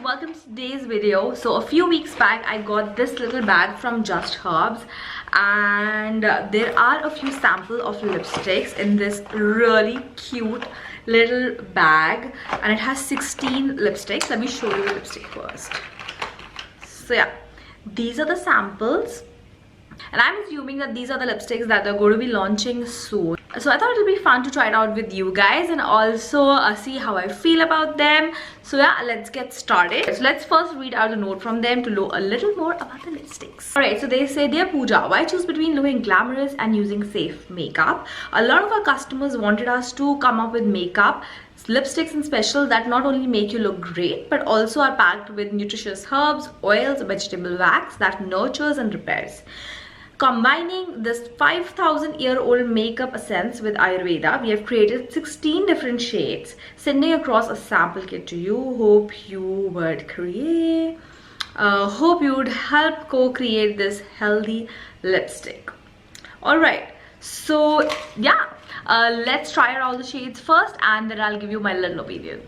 welcome to today's video. So a few weeks back I got this little bag from Just Herbs, and there are a few samples of lipsticks in this really cute little bag, and it has 16 lipsticks. Let me show you the lipstick first. So yeah, these are the samples, and I'm assuming that these are the lipsticks that they're going to be launching soon. So I thought it'll be fun to try it out with you guys and also see how I feel about them. So yeah, let's get started. So let's first read out the note from them to know a little more about the lipsticks. Alright, so they say, "Dear Pooja, why choose between looking glamorous and using safe makeup? A lot of our customers wanted us to come up with makeup, lipsticks in special that not only make you look great but also are packed with nutritious herbs, oils, vegetable wax that nurtures and repairs. Combining this 5,000-year-old makeup essence with Ayurveda, we have created 16 different shades, sending across a sample kit to you. Hope you would help co-create this healthy lipstick." Alright, so yeah, let's try out all the shades first and then I'll give you my little opinion.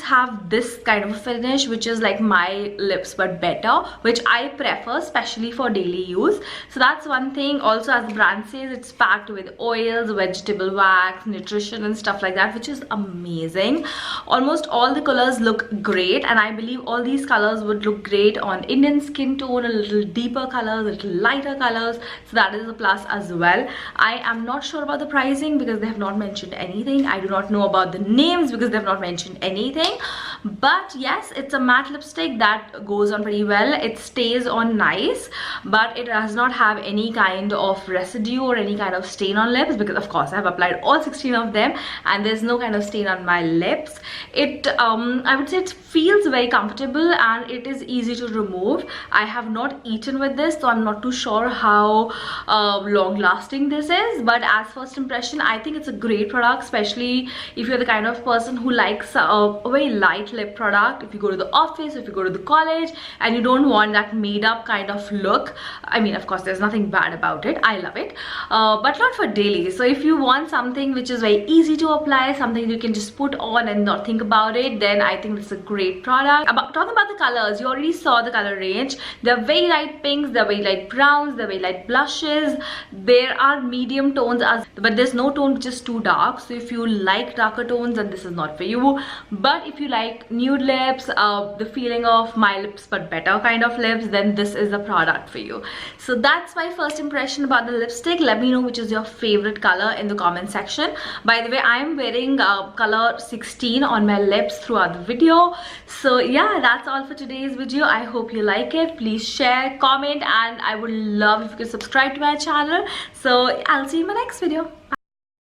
Have this kind of a finish which is like my lips but better, which I prefer especially for daily use. So that's one thing. Also, as the brand says, it's packed with oils, vegetable wax, nutrition and stuff like that, which is amazing. Almost all the colors look great, and I believe all these colors would look great on Indian skin tone, a little deeper colors, a little lighter colors, so that is a plus as well. I am not sure about the pricing because they have not mentioned anything. I do not know about the names because they have not mentioned anything. But yes, it's a matte lipstick that goes on pretty well. It stays on nice, but it does not have any kind of residue or any kind of stain on lips, because of course I have applied all 16 of them and there's no kind of stain on my lips. It I would say it feels very comfortable and it is easy to remove. I have not eaten with this, so I'm not too sure how long lasting this is, but as first impression I think it's a great product, especially if you're the kind of person who likes a very light lip product. If you go to the office, if you go to the college and you don't want that made up kind of look, I mean, of course there's nothing bad about it, I love it, but not for daily. So if you want something which is very easy to apply, something you can just put on and not think about it, then I think it's a great product. Talking about the colors, you already saw the color range. They're very light pinks, they're very light browns, they're very light blushes. There are medium tones, but there's no tone which is too dark. So if you like darker tones, then this is not for you. But if you like like nude lips, the feeling of my lips but better kind of lips, then this is the product for you. So that's my first impression about the lipstick. Let me know which is your favorite color in the comment section. By the way, I am wearing color 16 on my lips throughout the video. So yeah, that's all for today's video. I hope you like it. Please share, comment, and I would love if you could subscribe to my channel. So I'll see you in my next video. Bye.